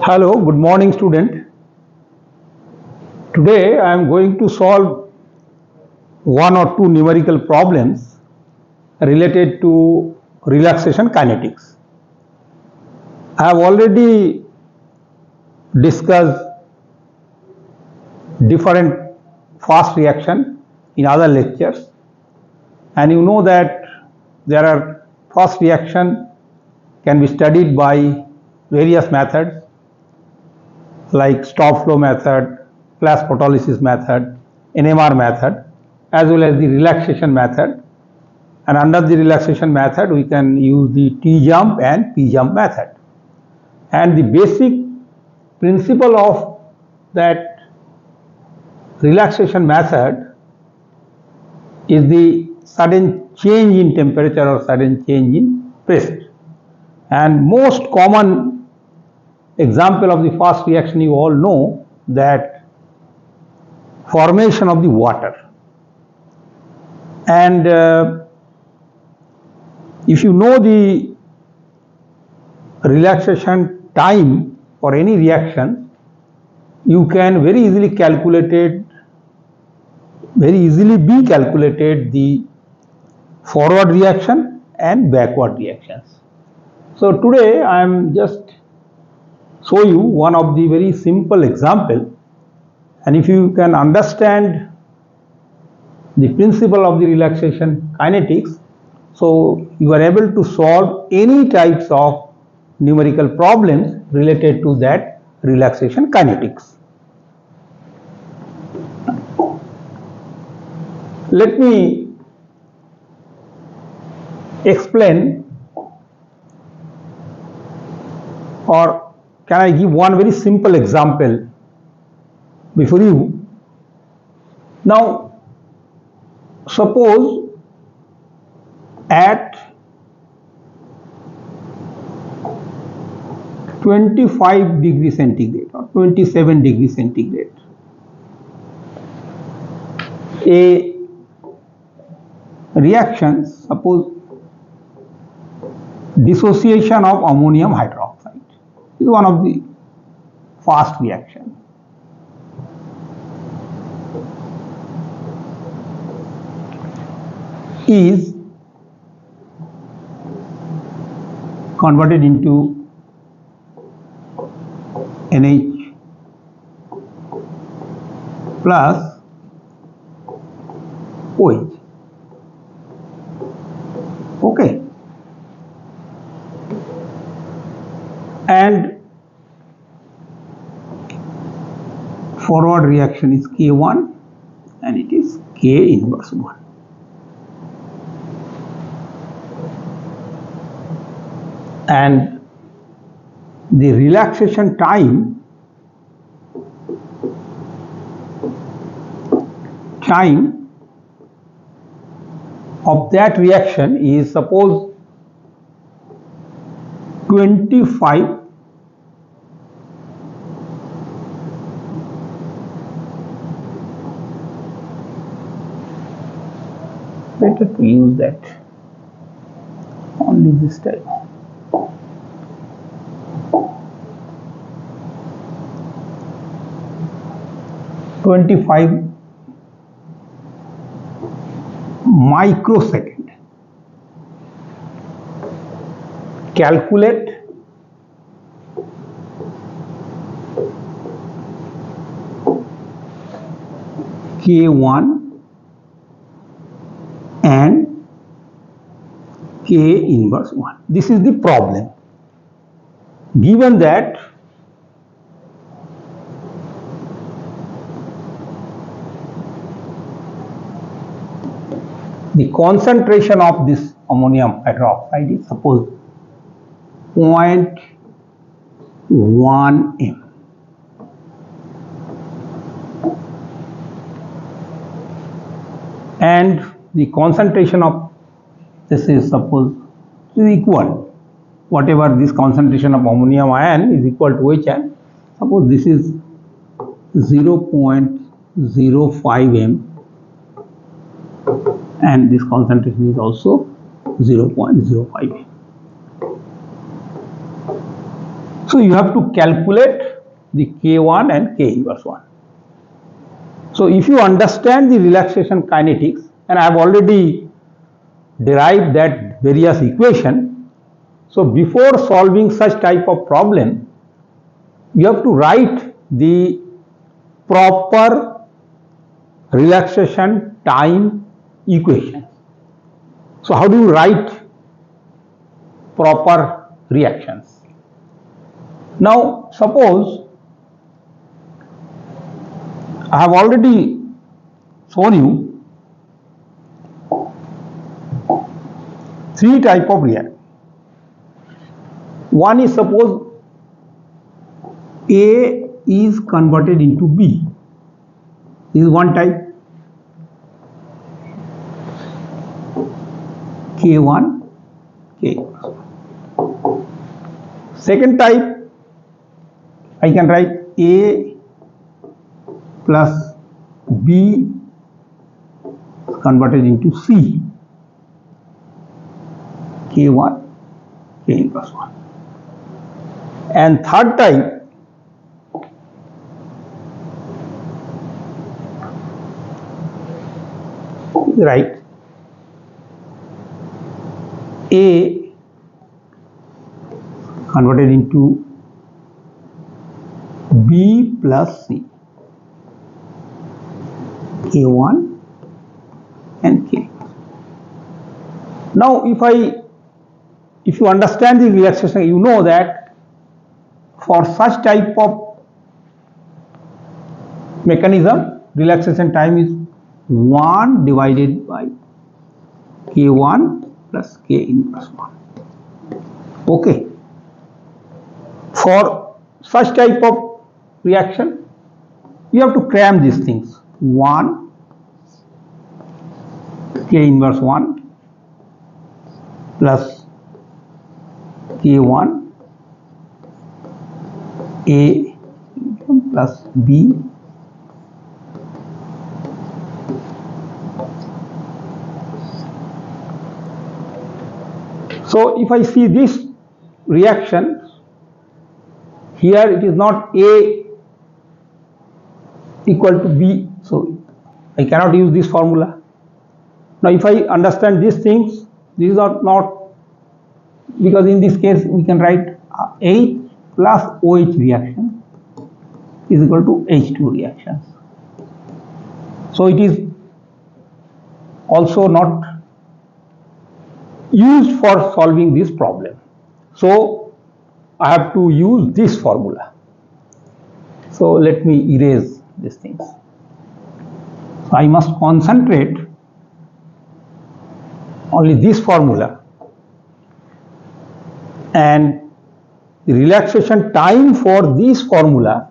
Hello, good morning student. Today I am going to solve one or two numerical problems related to relaxation kinetics. I have already discussed different fast reaction in other lectures, and you know that there are fast reaction can be studied by various methods like stop flow method, flash photolysis method, NMR method, as well as the relaxation method. And under the relaxation method, we can use the T-jump and P-jump method. And the basic principle of that relaxation method is the sudden change in temperature or sudden change in pressure. And most common example of the fast reaction you all know that formation of the water. And if you know the relaxation time for any reaction, you can very easily be calculated the forward reaction and backward reactions. So today I am just show you one of the very simple example, and if you can understand the principle of the relaxation kinetics, so you are able to solve any types of numerical problems related to that relaxation kinetics. Let me explain, or can I give one very simple example before you. Now suppose at 25 degree centigrade or 27 degree centigrade, a reaction, suppose dissociation of ammonium hydroxide is one of the fast reaction. Is converted into NH plus OH. Okay. And forward reaction is K1 and it is K inverse 1. And the relaxation time of that reaction is, suppose 25 better to use that only this type. (25 microsecond). Calculate K1 and K inverse 1. This is the problem. Given that the concentration of this ammonium hydroxide is, suppose, 0.1 m. And the concentration of this is, suppose, is equal, whatever this concentration of ammonium ion is equal to HN. Suppose this is 0.05 m and this concentration is also 0.05 m. So you have to calculate the K1 and K inverse 1. So if you understand the relaxation kinetics, and I have already derived that various equation, so before solving such type of problem, you have to write the proper relaxation time equation. So how do you write proper reactions? Now suppose I have already shown you three type of reaction. One is, suppose A is converted into B. This is one type, K1, K. Second type, I can write A plus B converted into C, K1, K inverse 1. And third type, right, A converted into B plus C, K1 and K. Now if you understand the relaxation, you know that for such type of mechanism, relaxation time is 1 divided by K1 plus K inverse 1. Okay. For such type of reaction, you have to cram these things. 1 K inverse 1 plus K1 A plus B So if I see this reaction, here it is not A equal to B, so I cannot use this formula. Now if I understand these things, these are not, because in this case we can write H plus OH reaction is equal to H2 reactions. So it is also not used for solving this problem. So I have to use this formula. So let me erase these things. So I must concentrate only this formula, and the relaxation time for this formula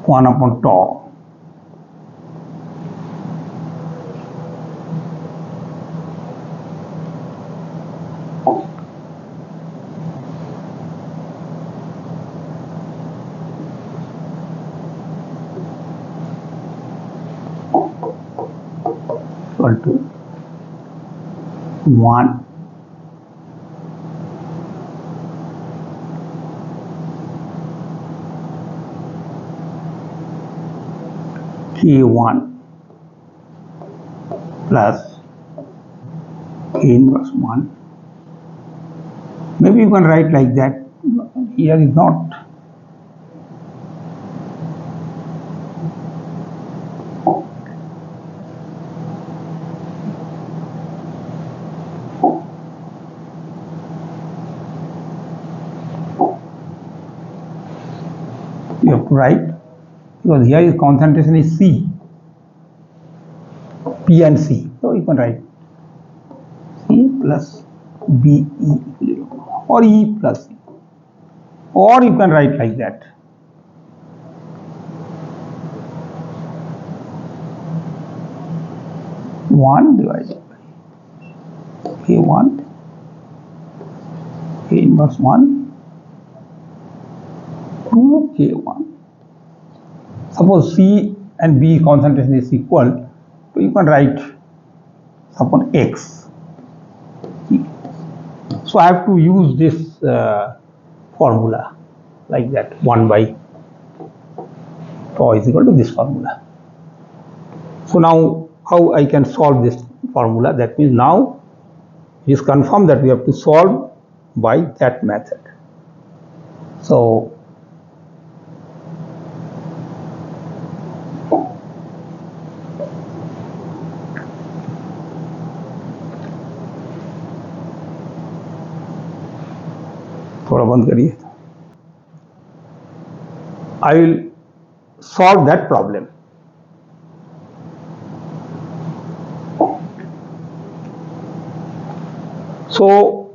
one upon tau equal to 1 K1 plus K inverse 1. Maybe you can write like that. Here is not. You have to write, because here is concentration is C, P and C. So you can write C plus B E or E plus C, or you can write like that. One divided by K1 K inverse 1 2 K1. Suppose C and B concentration is equal, so you can write upon X. So I have to use this formula like that, 1 by tau is equal to this formula. So now how I can solve this formula? That means now it is confirmed that we have to solve by that method. So थोड़ा बंद करिए. I will solve that problem. So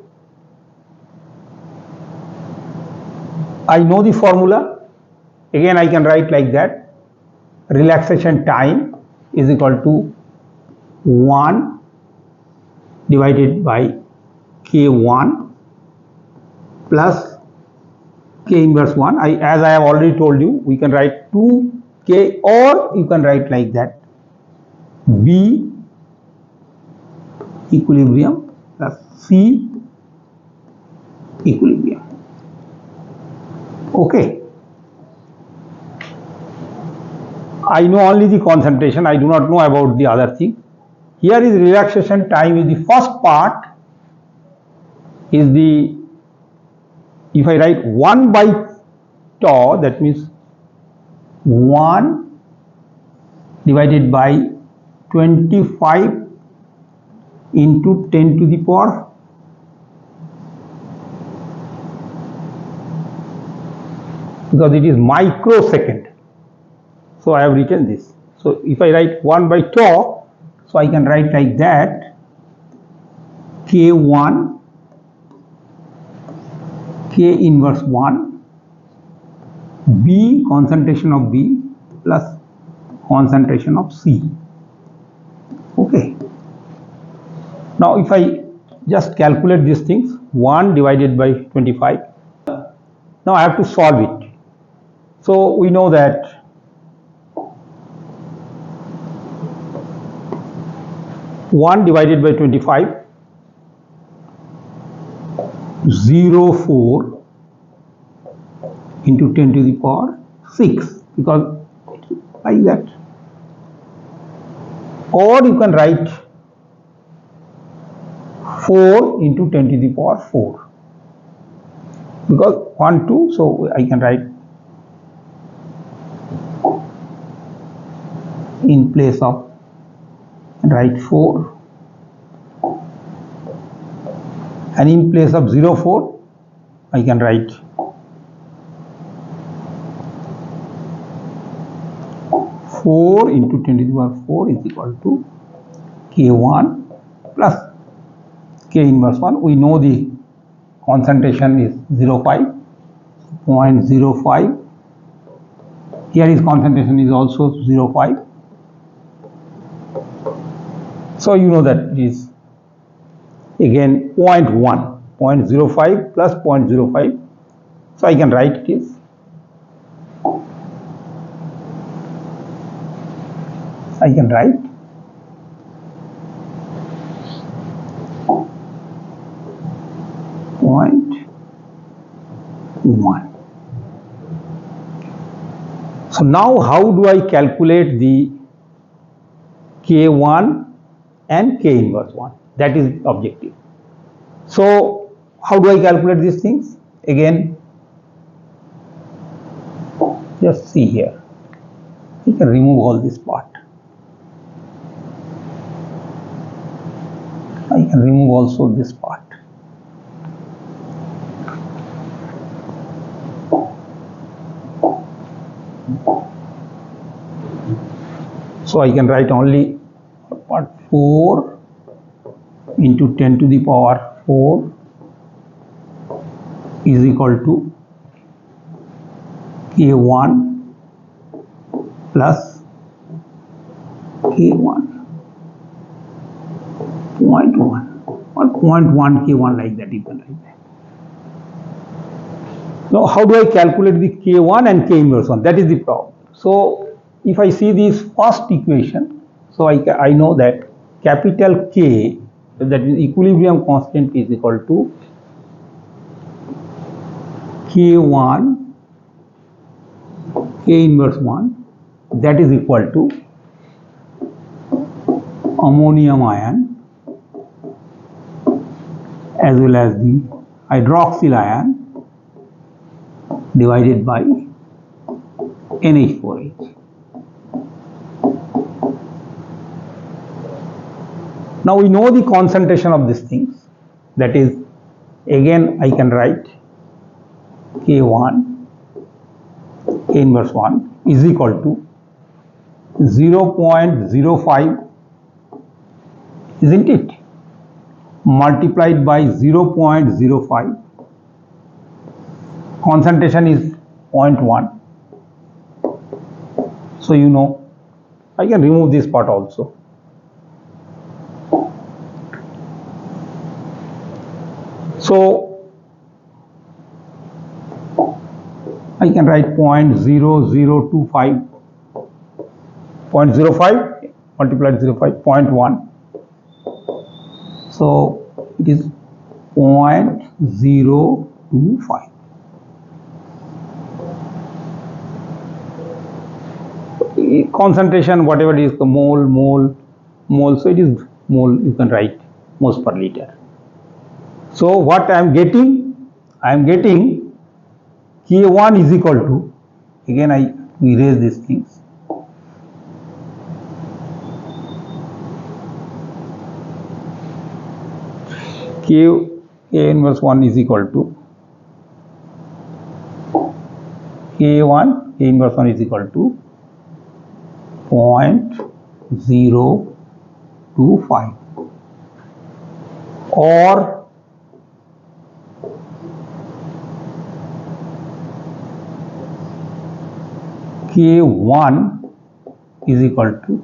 I know the formula. Again I can write like that. Relaxation time is equal to 1 divided by K1 plus K inverse 1. As I have already told you, we can write 2K, or you can write like that, B equilibrium plus C equilibrium. Okay. I know only the concentration, I do not know about the other thing. Here is relaxation time is the first part, is the, if I write 1 by tau, that means 1 divided by 25 into 10 to the power 4, because it is microsecond. So I have written this. So if I write 1 by tau, so I can write like that, K1 K inverse 1 B concentration of B plus concentration of C. Okay. Now if I just calculate these things, 1 divided by 25, now I have to solve it. So we know that one divided by 25, 0.4 into 10 to the power 6, because like that. Or you can write 4 into 10 to the power 4, because 1, 2, so I can write in place of, write 4, and in place of 0.4 I can write 4 into 10 to the power 4 is equal to K1 plus K inverse 1. We know the concentration is 0.5, 0.05. Here his concentration is also 0.5. So you know that it is again 0.1, 0.05 plus 0.05. So I can write it is, I can write 0.1. So now how do I calculate the K1 and K inverse 1? That is objective. So how do I calculate these things? Again, just see here. You can remove all this part. I can remove also this part. So I can write only part 4 into 10 to the power 4 is equal to K1 plus K1 0.1 or 0.1 K1, like that you can write that. Now how do I calculate the K1 and K inverse 1? That is the problem. So if I see this first equation, so I know that capital K, that is equilibrium constant, is equal to K1, K inverse 1, that is equal to ammonium ion as well as the hydroxyl ion divided by NH4H. Now we know the concentration of these things, that is, again I can write K1, K inverse 1 is equal to 0.05, isn't it, multiplied by 0.05, concentration is 0.1. So you know, I can remove this part also. So I can write 0.0025, 0.05 multiplied 0.5, 0.1. So it is 0.025. Concentration, whatever it is, the mole, so it is mole, you can write moles per liter. So what I am getting K1 is equal to, again I erase these things, K inverse 1 is equal to K1, K inverse 1 is equal to 0.025, or K1 is equal to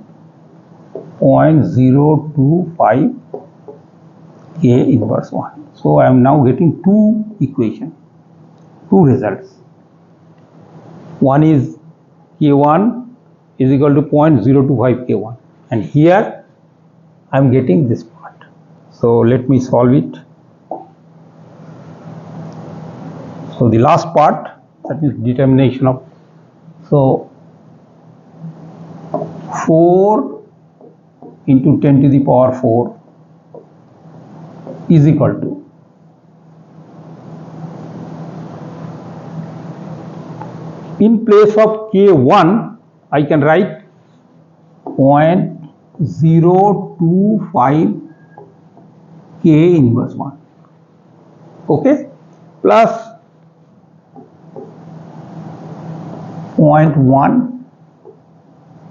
0.025 K inverse 1. So I am now getting two equations, two results. One is K1 is equal to 0.025 K1, and here I am getting this part. So let me solve it. So the last part, that is determination of, so 4 into 10 to the power 4 is equal to in place of K1 I can write 0.025 K inverse 1, okay, plus 0.1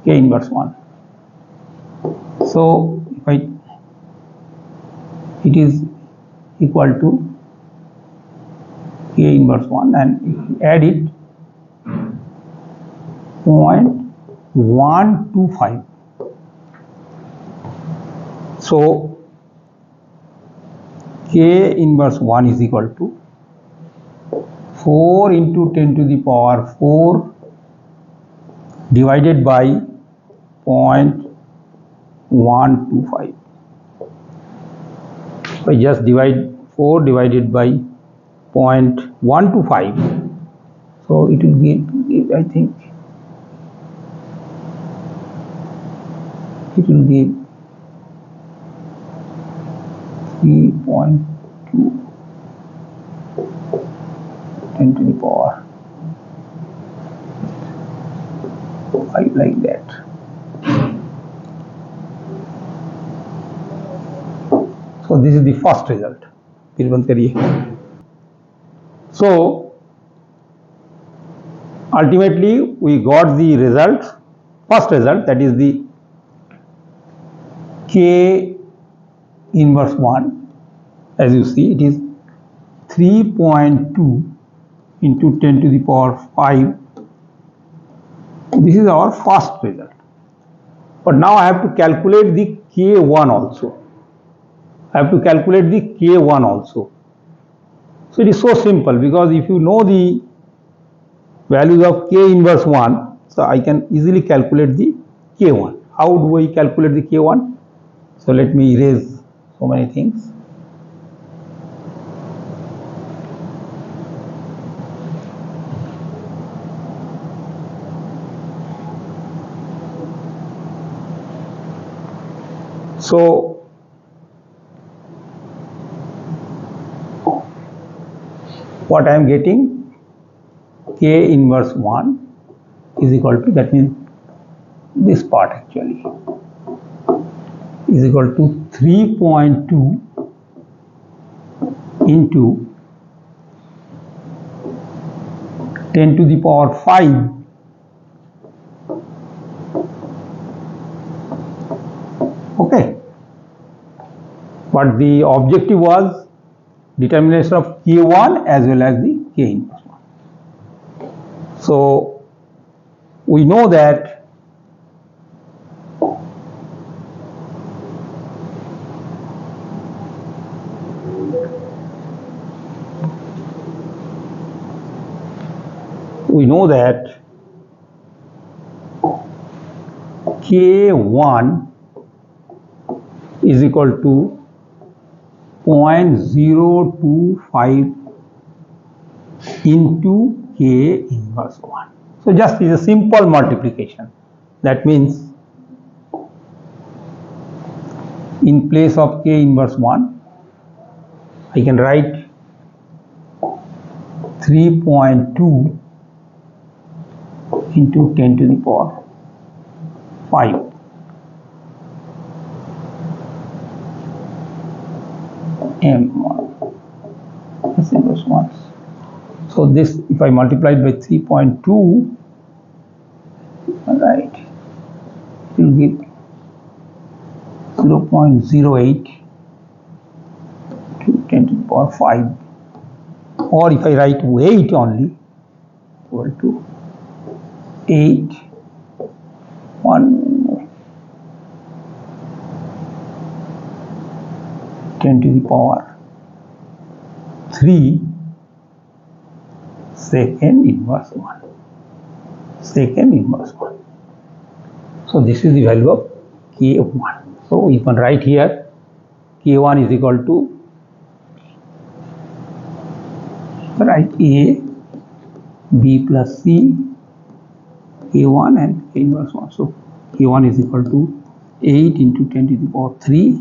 K inverse 1. So if it is equal to K inverse 1, and if you add it 0.125. So K inverse 1 is equal to 4 into 10 to the power 4 divided by 0.125. So I just divide 4 divided by 0.125. So it will give, I think it will give 3.2 10 to the power 5, like that. So this is the first result. So ultimately we got the result, first result, that is the K inverse 1. As you see, it is 3.2 into 10 to the power 5. This is our first result. But now I have to calculate the K1 also. I have to calculate the K1 also. So it is so simple, because if you know the values of K inverse 1, So I can easily calculate the K1. How do we calculate the K1? So let me erase so many things. So what I am getting, K inverse 1 is equal to, that means this part actually, is equal to 3.2 into 10 to the power 5 okay. But the objective was determination of K1 as well as the K inverse 1. So we know that K1 is equal to 0.025 into K inverse 1. So just is a simple multiplication. That means in place of K inverse 1, I can write 3.2 into 10 to the power 5. M1 S inverse 1. So this, if I multiply it by 3.2, right, it will give 0.08 to 10 to the power 5. Or if I write weight only, equal to 8, 10 to the power 3 second inverse 1. Second inverse 1. So this is the value of K1. So you can write here K1 is equal to, write A, B plus C, K1 and K inverse 1. So K1 is equal to 8 into 10 to the power 3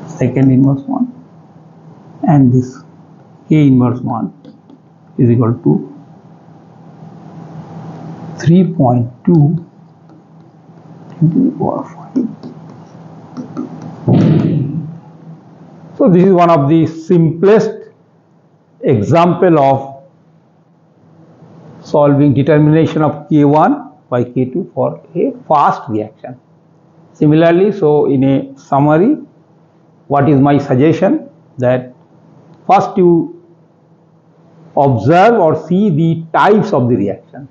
second inverse 1, and this K inverse 1 is equal to 3.2 into the power 5. So this is one of the simplest example of solving determination of K1 by K2 for a fast reaction. Similarly, so in a summary, what is my suggestion? That first you observe or see the types of the reactions,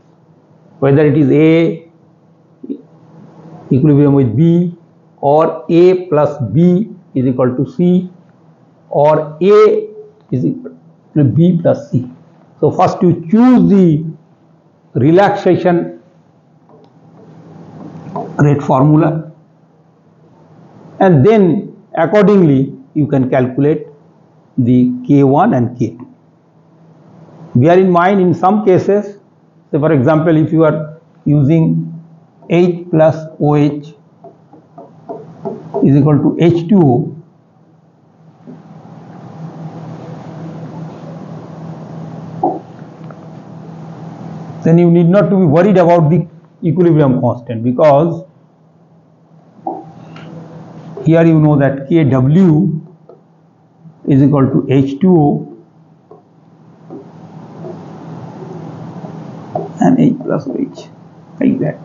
whether it is A equilibrium with B, or A plus B is equal to C, or A is equal to B plus C. So first you choose the relaxation rate formula, and then accordingly you can calculate the K1 and K2. Bear in mind, in some cases, say for example, if you are using H plus OH is equal to H2O, then you need not to be worried about the equilibrium constant, because here you know that Kw is equal to H2O and H plus OH, like that.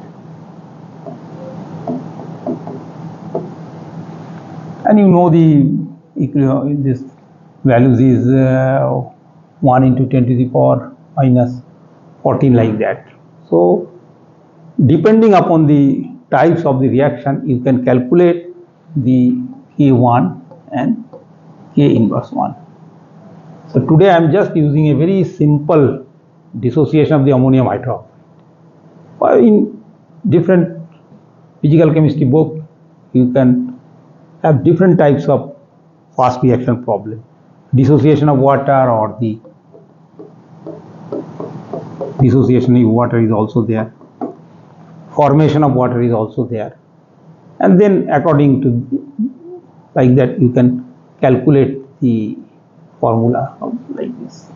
And you know the this values is 1 into 10 to the power minus 14, like that. So depending upon the types of the reaction, you can calculate the K1 and K inverse 1. So today I am just using a very simple dissociation of the ammonium hydroxide. In different physical chemistry book, you can have different types of fast reaction problem. Dissociation of water, or the dissociation of water is also there. Formation of water is also there. And then according to like that, you can calculate the formula like this.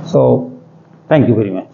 So thank you very much.